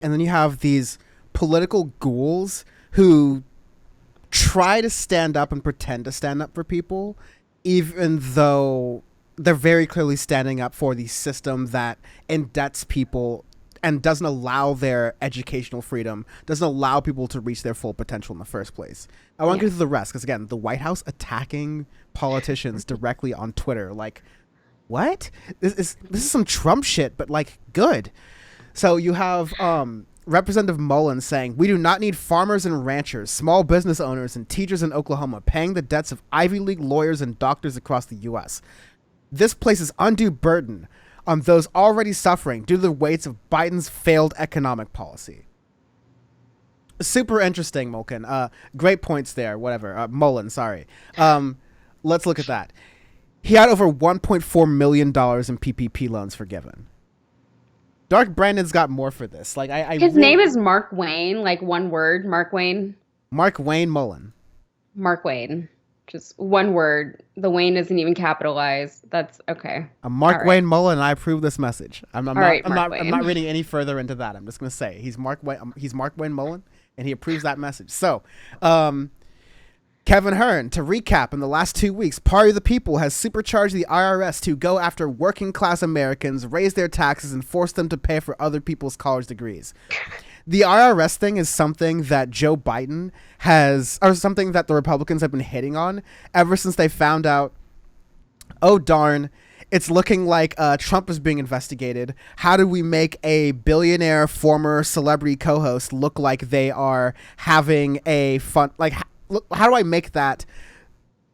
And then you have these political ghouls who try to stand up and pretend to stand up for people, even though they're very clearly standing up for the system that indebts people and doesn't allow their educational freedom, doesn't allow people to reach their full potential in the first place. I want to Yeah. get to the rest because, again, the White House attacking politicians directly on Twitter. Like, what? This is some Trump shit, but like good. So you have Representative Mullen saying, "We do not need farmers and ranchers, small business owners, and teachers in Oklahoma paying the debts of Ivy League lawyers and doctors across the U.S. This places undue burden on those already suffering due to the weights of Biden's failed economic policy." Super interesting, Mulkin. Great points there. Whatever. Mullen, sorry. Let's look at that. He had over $1.4 million in PPP loans forgiven. Dark Brandon's got more for this. Like I His really name is Mark Wayne, like one word, Mark Wayne. Mark Wayne Mullen. Mark Wayne. Just one word. The Wayne isn't even capitalized. That's okay. All Mark right. Wayne Mullen. And I approve this message. I'm All not. right, I'm Mark not. I'm not Wayne. reading any further into that. I'm just gonna say he's Mark Wayne. He's Mark Wayne Mullen, and he approves that message. So, Kevin Hearn, to recap, in the last 2 weeks, Party of the People has supercharged the IRS to go after working class Americans, raise their taxes, and force them to pay for other people's college degrees. The IRS thing is something that Joe Biden has, or something that the Republicans have been hitting on ever since they found out, oh darn, it's looking like Trump is being investigated. How do we make a billionaire former celebrity co-host look like they are having a fun, like, look, how do I make that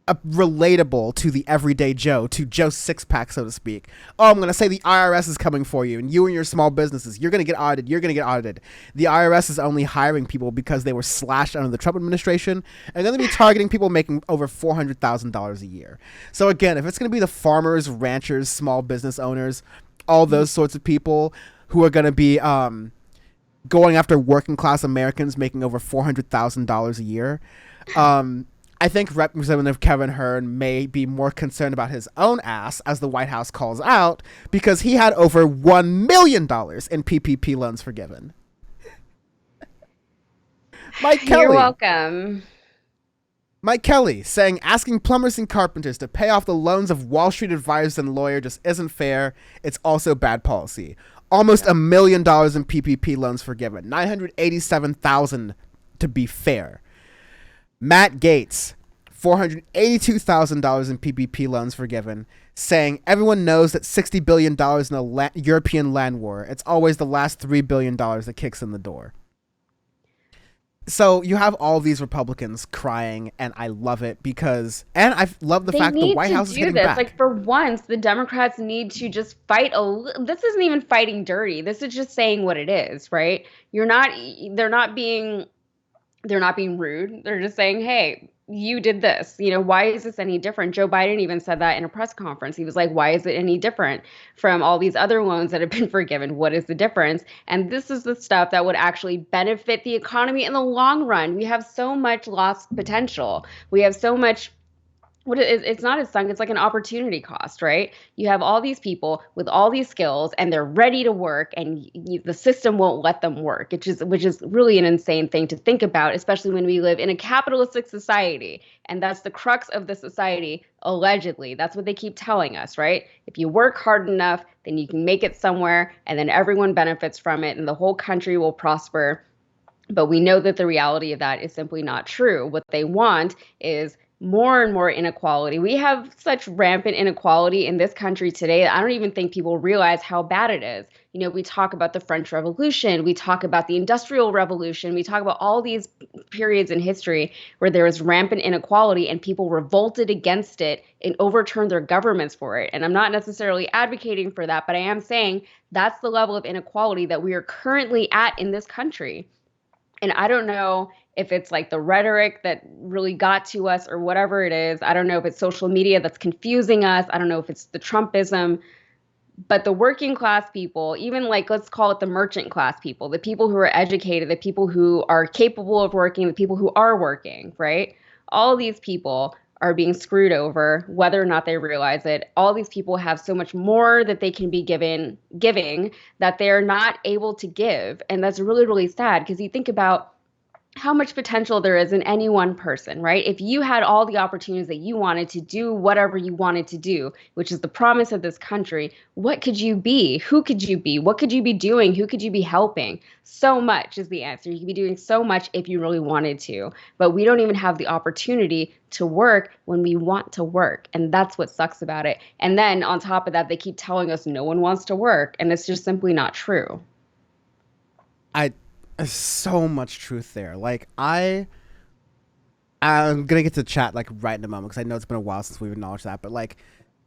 relatable to the everyday Joe, to Joe Sixpack, so to speak? Oh, I'm going to say the IRS is coming for you, and you and your small businesses, you're going to get audited. You're going to get audited. The IRS is only hiring people because they were slashed under the Trump administration, and then they'll be targeting people making over $400,000 a year. So again, if it's going to be the farmers, ranchers, small business owners, all those sorts of people who are going to be going after working class Americans making over $400,000 a year, I think Representative Kevin Hearn may be more concerned about his own ass, as the White House calls out, because he had over $1 million in PPP loans forgiven. Mike You're Kelly. welcome. Mike Kelly saying asking plumbers and carpenters to pay off the loans of Wall Street advisors and lawyers just isn't fair. It's also bad policy. Almost $1 million in PPP loans forgiven. 987,000 to be fair. Matt Gaetz, $482,000 in PPP loans forgiven, saying everyone knows that $60 billion in a European land war, it's always the last $3 billion that kicks in the door. So you have all these Republicans crying, and I love it because, and I love the They fact the need White to House is do hitting this. back. Like for once, the Democrats need to just fight this isn't even fighting dirty. This is just saying what it is, right? You're not they're not being they're not being rude. They're just saying, "Hey, you did this. Why is this any different?" Joe Biden even said that in a press conference. He was like, "Why is it any different from all these other loans that have been forgiven? What is the difference?" And this is the stuff that would actually benefit the economy in the long run. We have so much lost potential. We have so much what it is, it's not a sunk, it's like an opportunity cost, right? You have all these people with all these skills and they're ready to work, and the system won't let them work, which is really an insane thing to think about, especially when we live in a capitalistic society. And that's the crux of the society, allegedly. That's what they keep telling us, right? If you work hard enough, then you can make it somewhere, and then everyone benefits from it and the whole country will prosper. But we know that the reality of that is simply not true. What they want is more and more inequality. We have such rampant inequality in this country today that I don't even think people realize how bad it is. We talk about the French Revolution, we talk about the Industrial Revolution, we talk about all these periods in history where there was rampant inequality and people revolted against it and overturned their governments for it. And I'm not necessarily advocating for that, but I am saying that's the level of inequality that we are currently at in this country. And I don't know if it's like the rhetoric that really got to us or whatever it is. I don't know if it's social media that's confusing us. I don't know if it's the Trumpism, but the working class people, even like let's call it the merchant class people, the people who are educated, the people who are capable of working, the people who are working, right? All these people are being screwed over, whether or not they realize it. All these people have so much more that they can be giving that they're not able to give. And that's really, really sad because you think about how much potential there is in any one person, right? If you had all the opportunities that you wanted to do whatever you wanted to do, which is the promise of this country, what could you be? Who could you be? What could you be doing? Who could you be helping? So much is the answer. You could be doing so much if you really wanted to, but we don't even have the opportunity to work when we want to work. And that's what sucks about it. And then on top of that, they keep telling us no one wants to work, and it's just simply not true. I There's so much truth there. Like I'm gonna get to chat like right in a moment because I know it's been a while since we've acknowledged that. But like,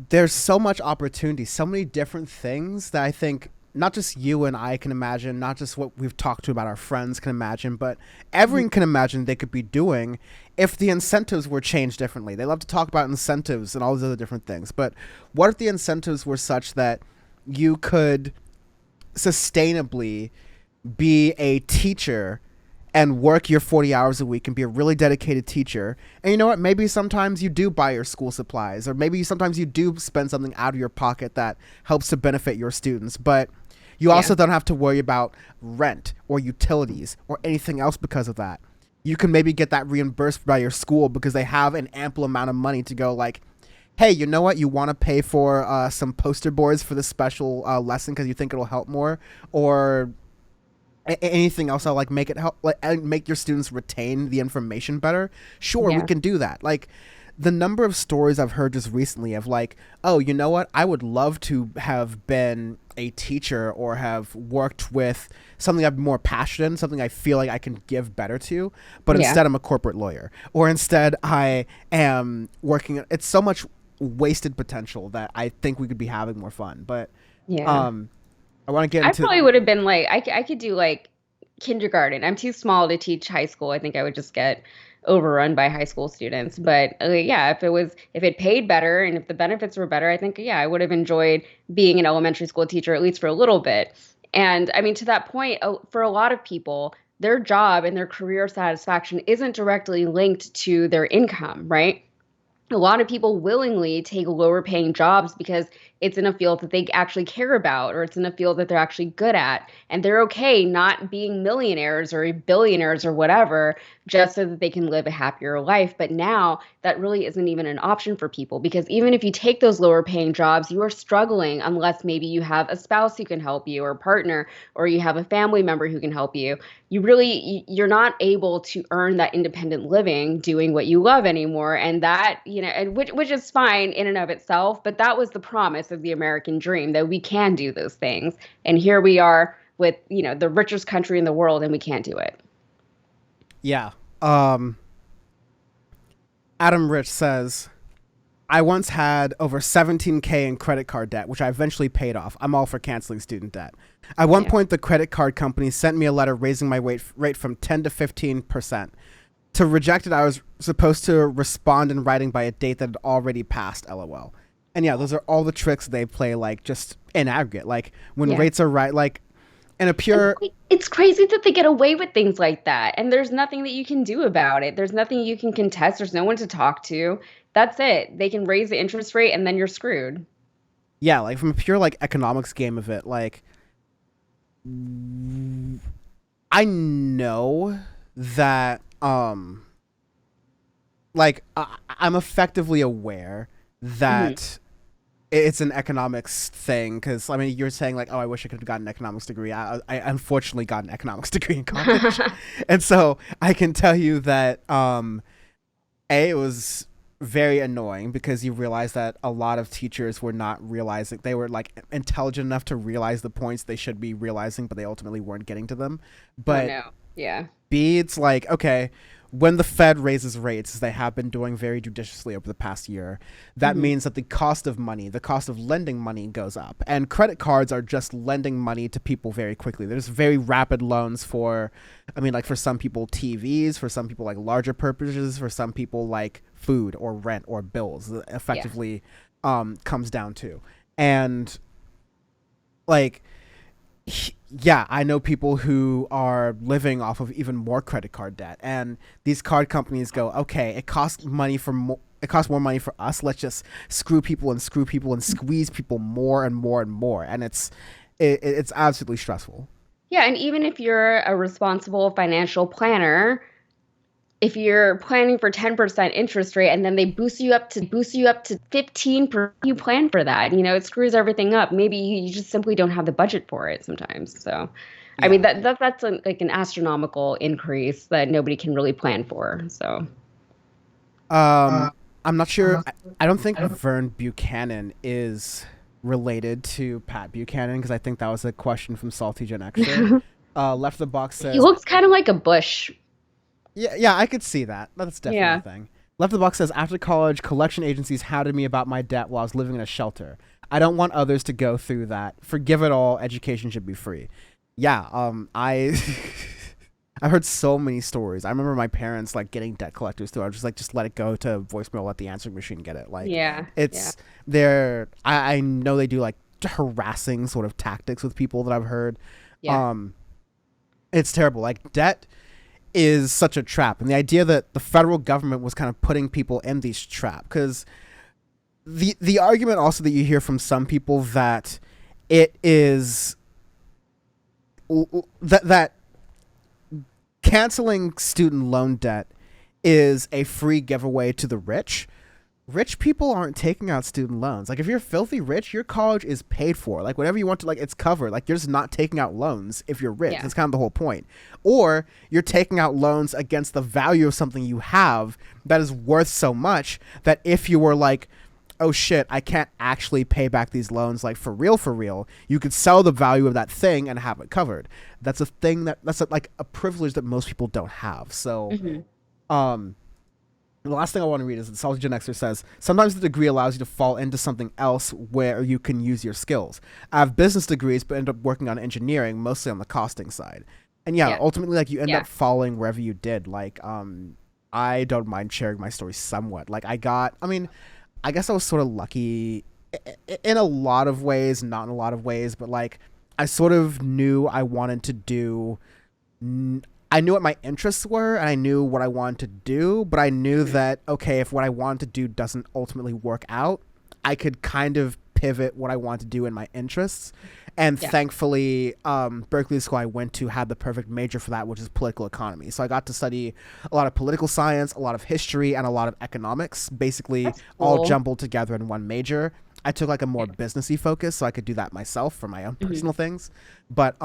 there's so much opportunity, so many different things that I think not just you and I can imagine, not just what we've talked to about our friends can imagine, but everyone can imagine they could be doing if the incentives were changed differently. They love to talk about incentives and all these other different things, but what if the incentives were such that you could sustainably be a teacher and work your 40 hours a week and be a really dedicated teacher. And you know what? Maybe sometimes you do buy your school supplies, or maybe sometimes you do spend something out of your pocket that helps to benefit your students. But you also don't have to worry about rent or utilities or anything else because of that. You can maybe get that reimbursed by your school because they have an ample amount of money to go like, hey, you know what? You want to pay for some poster boards for this special lesson because you think it'll help more, or anything else. I'll like make it help, like, and make your students retain the information better. Sure, we can do that. Like, the number of stories I've heard just recently of like, oh, you know what? I would love to have been a teacher or have worked with something I'm more passionate in, something I feel like I can give better to, but instead I'm a corporate lawyer, or instead I am working. It's so much wasted potential that I think we could be having more fun. But Yeah. I want to get I into. probably would have been like, I could do like kindergarten. I'm too small to teach high school. I think I would just get overrun by high school students. But yeah, if it paid better and if the benefits were better, I think, yeah, I would have enjoyed being an elementary school teacher, at least for a little bit. And I mean, to that point, for a lot of people, their job and their career satisfaction isn't directly linked to their income, right? A lot of people willingly take lower paying jobs because it's in a field that they actually care about, or it's in a field that they're actually good at. And they're okay not being millionaires or billionaires or whatever, just so that they can live a happier life. But now that really isn't even an option for people, because even if you take those lower paying jobs, you are struggling unless maybe you have a spouse who can help you, or a partner, or you have a family member who can help you. You're not able to earn that independent living doing what you love anymore. And that, and which is fine in and of itself, but that was the promise of the American dream, that we can do those things. And here we are with, the richest country in the world, and we can't do it. Yeah. Um, Adam Rich says, I once had over 17K in credit card debt, which I eventually paid off. I'm all for canceling student debt. At one point, the credit card company sent me a letter raising my rate from 10 to 15%. To reject it, I was supposed to respond in writing by a date that had already passed, LOL. And yeah, those are all the tricks they play, like, just in aggregate. Like, when rates are right, like, in a pure... It's crazy that they get away with things like that, and there's nothing that you can do about it. There's nothing you can contest. There's no one to talk to. That's it. They can raise the interest rate, and then you're screwed. Yeah, like, from a pure, like, economics game of it, like, I know that, like, I'm effectively aware that it's an economics thing, because I mean, you're saying like, oh, I wish I could have gotten an economics degree. I unfortunately got an economics degree in college. And so I can tell you that it was very annoying, because you realize that a lot of teachers were not realizing, they were like intelligent enough to realize the points they should be realizing, but they ultimately weren't getting to them. But no. Yeah. B, it's like, okay, when the Fed raises rates, as they have been doing very judiciously over the past year, that means that the cost of money, the cost of lending money, goes up. And credit cards are just lending money to people very quickly. There's very rapid loans for, I mean, like, for some people, TVs, for some people, like, larger purposes, for some people, like, food or rent or bills, effectively comes down to. And, like, yeah, I know people who are living off of even more credit card debt, and these card companies go, okay, it costs money for more. It costs more money for us. Let's just screw people and squeeze people more and more and more, and it's absolutely stressful. Yeah, and even if you're a responsible financial planner, if you're planning for 10% interest rate and then they boost you up to 15%, you plan for that. You know, it screws everything up. Maybe you just simply don't have the budget for it sometimes. So, I mean, Yeah. that's like an astronomical increase that nobody can really plan for. So, Um, I'm not sure. I don't think Vern Buchanan is related to Pat Buchanan because I think that was a question from Salty Gen Xer. Left the box he says, looks kind of like a Bush. yeah, yeah, I could see that. That's definitely a Yeah. thing. Left the box says, after college, collection agencies hounded me about my debt while I was living in a shelter. I don't want others to go through that. Forgive it all. Education should be free. Yeah, I I've heard so many stories. I remember my parents like getting debt collectors too. I was just like, just let it go to voicemail, let the answering machine get it. Like, Yeah. Yeah. it's I know they do like harassing sort of tactics with people that I've heard. Yeah. Um, it's terrible. Like debt is such a trap, and the idea that the federal government was kind of putting people in these trap because the argument also that you hear from some people that it is that canceling student loan debt is a free giveaway to the rich. Rich people aren't taking out student loans. Like if you're filthy rich, your college is paid for. Like whatever you want to, like it's covered. Like you're just not taking out loans if you're rich. Yeah. That's kind of the whole point. Or you're taking out loans against the value of something you have that is worth so much that if you were like, oh shit, I can't actually pay back these loans like for real, you could sell the value of that thing and have it covered. That's a thing like a privilege that most people don't have. So, Hmm. um, the last thing I want to read is that Salty Gen Xer says, sometimes the degree allows you to fall into something else where you can use your skills. I have business degrees, but end up working on engineering, mostly on the costing side. And yeah, Yeah. ultimately, like you end Yeah. up falling wherever you did. Like, I don't mind sharing my story somewhat. Like, I mean, I guess I was sort of lucky in a lot of ways, not in a lot of ways, but like, I sort of knew I wanted to do I knew what my interests were and I knew what I wanted to do, but I knew that okay, if what I wanted to do doesn't ultimately work out, I could kind of pivot what I want to do in my interests. And Yeah. thankfully, Berkeley School I went to had the perfect major for that, which is political economy. So I got to study a lot of political science, a lot of history, and a lot of economics, basically That's all cool. jumbled together in one major. I took like a more businessy focus, so I could do that myself for my own Hmm. personal things. But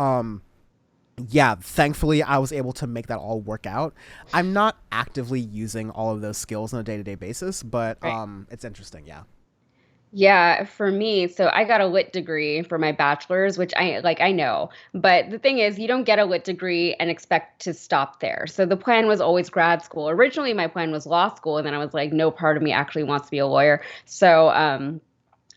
yeah, thankfully I was able to make that all work out. I'm not actively using all of those skills on a day-to-day basis, but Right. it's interesting, yeah. Yeah, for me, so I got a lit degree for my bachelor's, which I know. But the thing is, you don't get a lit degree and expect to stop there. So the plan was always grad school. Originally, my plan was law school, and then I was like, no part of me actually wants to be a lawyer. So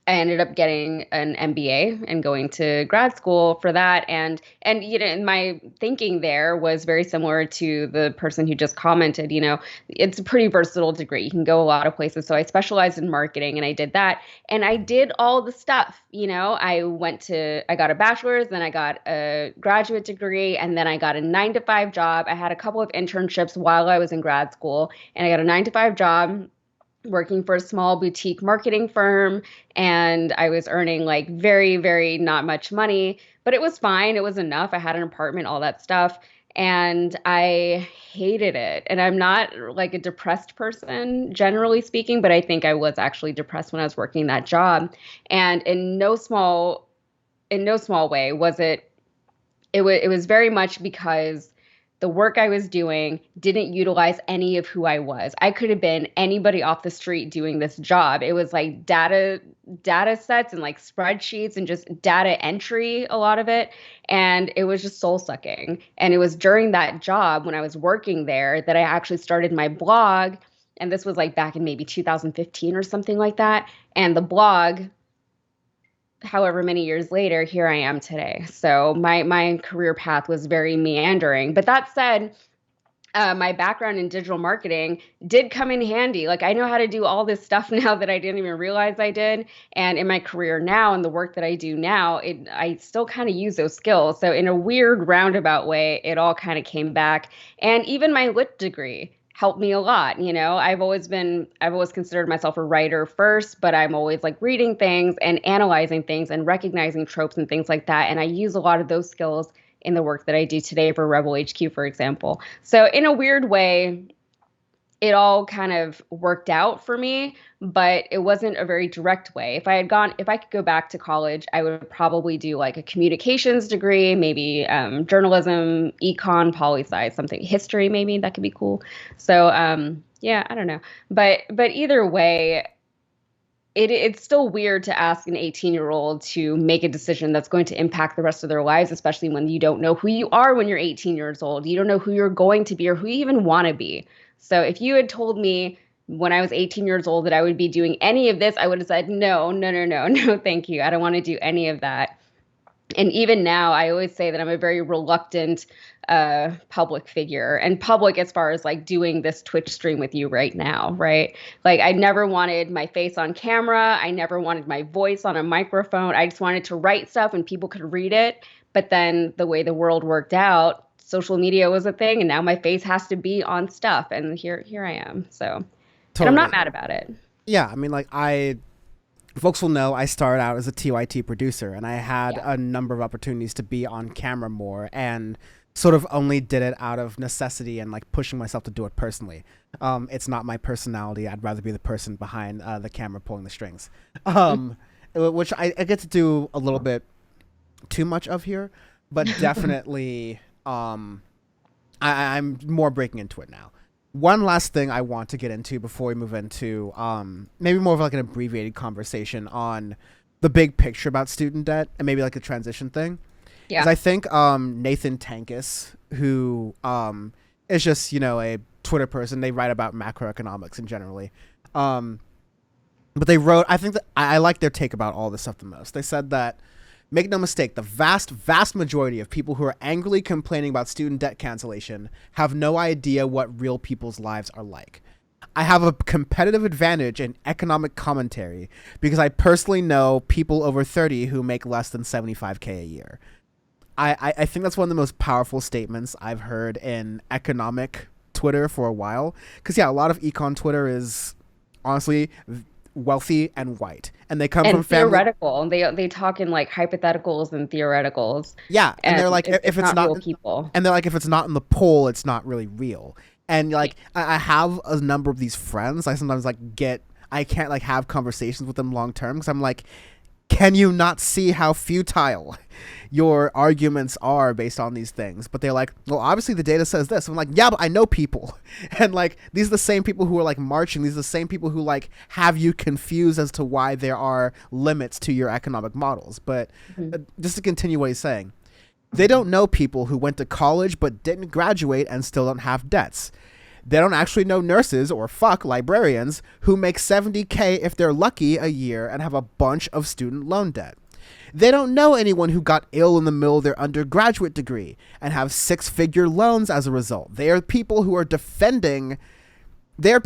I ended up getting an MBA and going to grad school for that. And you know, my thinking there was very similar to the person who just commented. You know, it's a pretty versatile degree. You can go a lot of places. So I specialized in marketing, and I did that. And I did all the stuff. You know, I got a bachelor's, then I got a graduate degree, and then I got a 9 to 5 job. I had a couple of internships while I was in grad school, and I got a 9 to 5 job working for a small boutique marketing firm, and I was earning like very, very not much money, but it was fine. It was enough. I had an apartment, all that stuff. And I hated it. And I'm not like a depressed person, generally speaking, but I think I was actually depressed when I was working that job. And in no small way was it was very much because the work I was doing didn't utilize any of who I was. I could have been anybody off the street doing this job. It was like data sets and like spreadsheets and just data entry, a lot of it. And it was just soul sucking. And it was during that job when I was working there that I actually started my blog. And this was like back in maybe 2015 or something like that. And the blog, however many years later, here I am today. So my career path was very meandering. But that said, my background in digital marketing did come in handy. Like I know how to do all this stuff now that I didn't even realize I did. And in my career now and the work that I do now, I still kind of use those skills. So in a weird roundabout way, it all kind of came back. And even my lit degree helped me a lot. You know, I've always considered myself a writer first, but I'm always like reading things and analyzing things and recognizing tropes and things like that. And I use a lot of those skills in the work that I do today for Rebel HQ, for example. So in a weird way, it all kind of worked out for me, but it wasn't a very direct way. If I could go back to college, I would probably do like a communications degree, maybe journalism, econ, poli sci, something, history, maybe that could be cool. So yeah, I don't know, but either way, it's still weird to ask an 18-year-old to make a decision that's going to impact the rest of their lives, especially when you don't know who you are when you're 18 years old. You don't know who you're going to be or who you even want to be. So if you had told me when I was 18 years old that I would be doing any of this, I would have said, no, no, no, no, no, thank you. I don't want to do any of that. And even now, I always say that I'm a very reluctant public figure, and public as far as like doing this Twitch stream with you right now, right? Like I never wanted my face on camera. I never wanted my voice on a microphone. I just wanted to write stuff and people could read it. But then the way the world worked out, social media was a thing, and now my face has to be on stuff. And here I am. So, and I'm not mad about it. Yeah, I mean, like folks will know I started out as a TYT producer, and I had a number of opportunities to be on camera more, and sort of only did it out of necessity and like pushing myself to do it personally. It's not my personality. I'd rather be the person behind the camera pulling the strings, which I get to do a little bit too much of here, but definitely I'm more breaking into it now. One last thing I want to get into before we move into maybe more of like an abbreviated conversation on the big picture about student debt and maybe like a transition thing. Yeah. I think Nathan Tankus, who is just, you know, a Twitter person, they write about macroeconomics and generally. But they wrote, I think that I like their take about all this stuff the most. They said that, make no mistake, the vast, vast majority of people who are angrily complaining about student debt cancellation have no idea what real people's lives are like. I have a competitive advantage in economic commentary because I personally know people over 30 who make less than $75K a year. I think that's one of the most powerful statements I've heard in economic Twitter for a while. Because, yeah, a lot of econ Twitter is honestly wealthy and white, and they come from theoretical. They talk in like hypotheticals and theoreticals. Yeah, and they're like, if it's not real people, and they're like, if it's not in the poll, it's not really real. And like, I have a number of these friends. I sometimes like I can't like have conversations with them long term because I'm like, can you not see how futile your arguments are based on these things? But they're like, well, obviously the data says this. I'm like, yeah, but I know people. And like, these are the same people who are like marching. These are the same people who like have you confused as to why there are limits to your economic models. But just to continue what he's saying, they don't know people who went to college but didn't graduate and still don't have debts. They don't actually know nurses or librarians who make $70K if they're lucky a year and have a bunch of student loan debt. They don't know anyone who got ill in the middle of their undergraduate degree and have six-figure loans as a result. They are people who are defending, the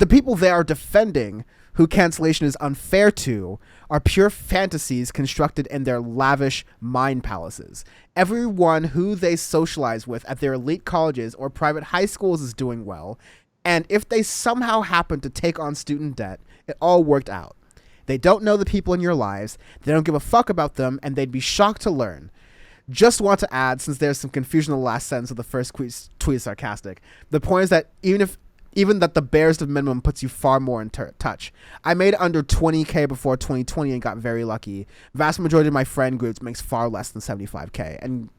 people they are defending who cancellation is unfair to are pure fantasies constructed in their lavish mind palaces. Everyone who they socialize with at their elite colleges or private high schools is doing well, and if they somehow happen to take on student debt, it all worked out. They don't know the people in your lives, they don't give a fuck about them, and they'd be shocked to learn. Just want to add, since there's some confusion in the last sentence of the first tweet is sarcastic, the point is that even that the barest of minimum puts you far more in touch. I made under 20K before 2020 and got very lucky. Vast majority of my friend groups makes far less than 75K. And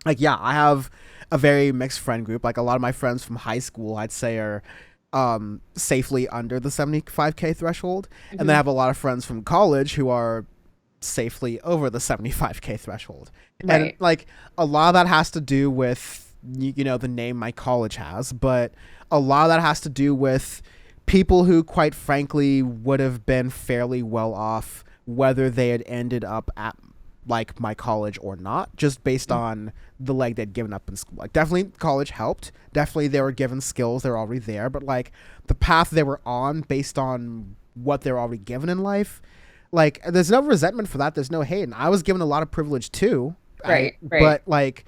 like, yeah, I have a very mixed friend group. Like a lot of my friends from high school, I'd say are safely under the 75K threshold. Mm-hmm. And then I have a lot of friends from college who are safely over the 75K threshold. Right. And like a lot of that has to do with, you know, the name my college has, but a lot of that has to do with people who, quite frankly, would have been fairly well off whether they had ended up at like my college or not, just based on the leg they'd given up in school. Like definitely college helped. Definitely they were given skills, they're already there, but like the path they were on based on what they're already given in life, like there's no resentment for that. There's no hate. And I was given a lot of privilege too. Right. But like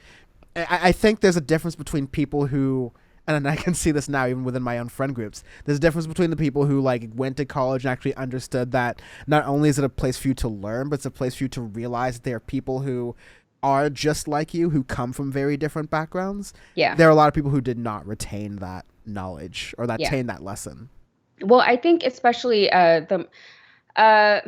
I think there's a difference between people who, and I can see this now even within my own friend groups. There's a difference between the people who like went to college and actually understood that not only is it a place for you to learn, but it's a place for you to realize that there are people who are just like you, who come from very different backgrounds. Yeah. There are a lot of people who did not retain that knowledge or that Yeah. retain that lesson. Well, I think especially the uh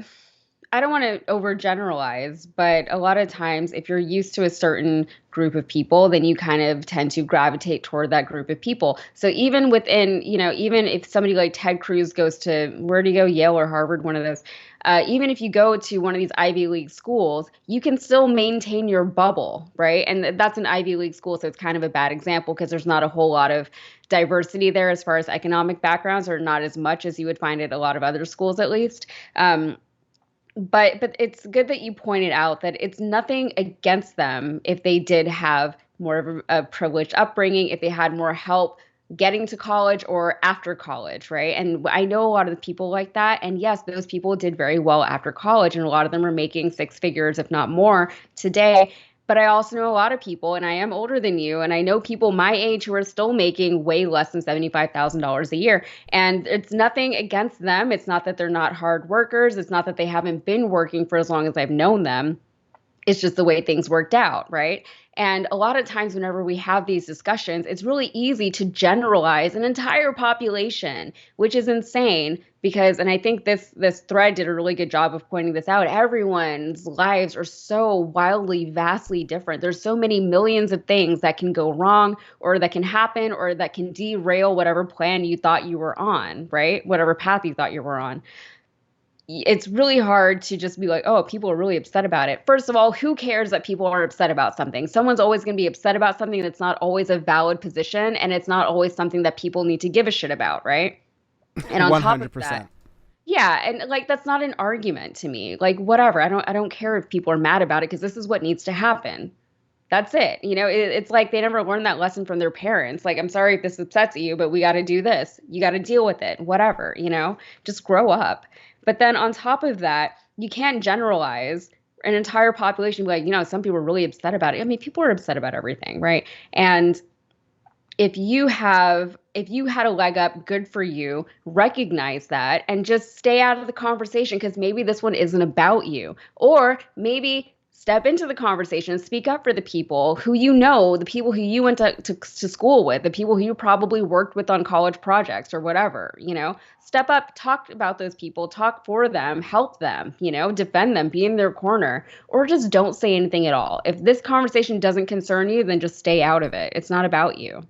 I don't want to overgeneralize, but a lot of times if you're used to a certain group of people, then you kind of tend to gravitate toward that group of people. So even within, even if somebody like Ted Cruz goes to, where do you go, Yale or Harvard, one of those, even if you go to one of these Ivy League schools, you can still maintain your bubble, right? And that's an Ivy League school, so it's kind of a bad example because there's not a whole lot of diversity there as far as economic backgrounds, or not as much as you would find at a lot of other schools, at least. But it's good that you pointed out that it's nothing against them if they did have more of a privileged upbringing, if they had more help getting to college or after college, right? And I know a lot of the people like that. And yes, those people did very well after college, and a lot of them are making six figures, if not more, today. But I also know a lot of people, and I am older than you, and I know people my age who are still making way less than $75,000 a year. And it's nothing against them. It's not that they're not hard workers. It's not that they haven't been working for as long as I've known them. It's just the way things worked out, right? And a lot of times whenever we have these discussions, it's really easy to generalize an entire population, which is insane because, and I think this thread did a really good job of pointing this out, everyone's lives are so wildly, vastly different. There's so many millions of things that can go wrong or that can happen or that can derail whatever plan you thought you were on, right? Whatever path you thought you were on. It's really hard to just be like, oh, people are really upset about it. First of all, who cares that people are upset about something? Someone's always going to be upset about something that's not always a valid position, and it's not always something that people need to give a shit about, right? And on top of that, 100%. yeah, and like that's not an argument to me. Like whatever, I don't care if people are mad about it because this is what needs to happen. That's it. It's like they never learned that lesson from their parents. Like, I'm sorry if this upsets you, but we got to do this. You got to deal with it. Whatever, just grow up. But then on top of that, you can't generalize an entire population. Be like, some people are really upset about it. I mean, people are upset about everything, right? And if you had a leg up, good for you. Recognize that and just stay out of the conversation because maybe this one isn't about you. Or maybe step into the conversation and speak up for the people who the people who you went to school with, the people who you probably worked with on college projects or whatever. Step up, talk about those people, talk for them, help them, defend them, be in their corner, or just don't say anything at all. If this conversation doesn't concern you, then just stay out of it. It's not about you.